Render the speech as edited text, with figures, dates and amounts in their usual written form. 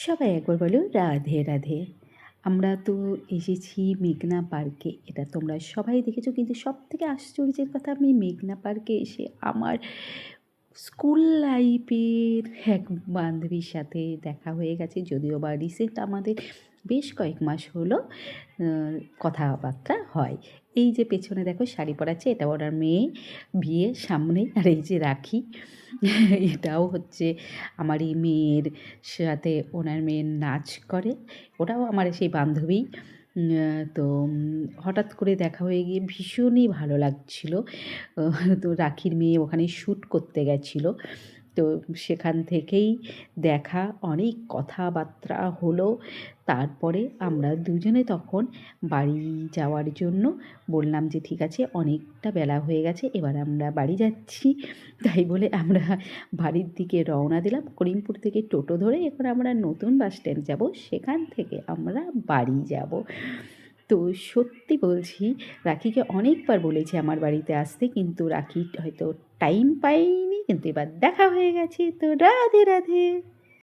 সবাই একবার বলো রাধে রাধে। আমরা তো এসেছি মেঘনা পার্কে। এটা তোমরা সবাই দেখেছো, কিন্তু সবথেকে আশ্চর্যের কথা, আমি মেঘনা পার্কে এসে আমার স্কুল লাইফের এক বান্ধবীর সাথে দেখা হয়ে গেছে। যদিও বা রিসেন্ট আমাদের বেশ কয়েক মাস হলো কথাবার্তা হয়। এই যে পেছনে দেখো শাড়ি পরাচ্ছে, এটা ওনার মেয়ে, বিয়ে সামনেই। আর এই যে রাখি, এটাও হচ্ছে আমার এই মেয়ের সাথে ওনার মেয়ের নাচ করে। ওটাও আমার সেই বান্ধবী। তো হঠাৎ করে দেখা হয়ে গিয়ে ভীষণই ভালো লাগছিলো। তো রাখির মেয়ে ওখানে শ্যুট করতে গেছিলো। তো সেখান থেকেই দেখা, অনেক কথাবার্তা হলো। তারপরে আমরা দুজনে তখন বাড়ি যাওয়ার জন্য বললাম যে ঠিক আছে, অনেকটা বেলা হয়ে গেছে, এবার আমরা বাড়ি যাচ্ছি। তাই বলে আমরা বাড়ির দিকে রওনা দিলাম। করিমপুর থেকে টোটো ধরে এবার আমরা নতুন বাস স্ট্যান্ড যাব, সেখান থেকে আমরা বাড়ি যাব। তো সত্যি বলছি, রাখিকে অনেকবার বলেছি আমার বাড়িতে আসতে, কিন্তু রাখি হয়তো টাইম পায়নি। কিন্তু এবার দেখা হয়ে গেছে, তো রাধে রাধে।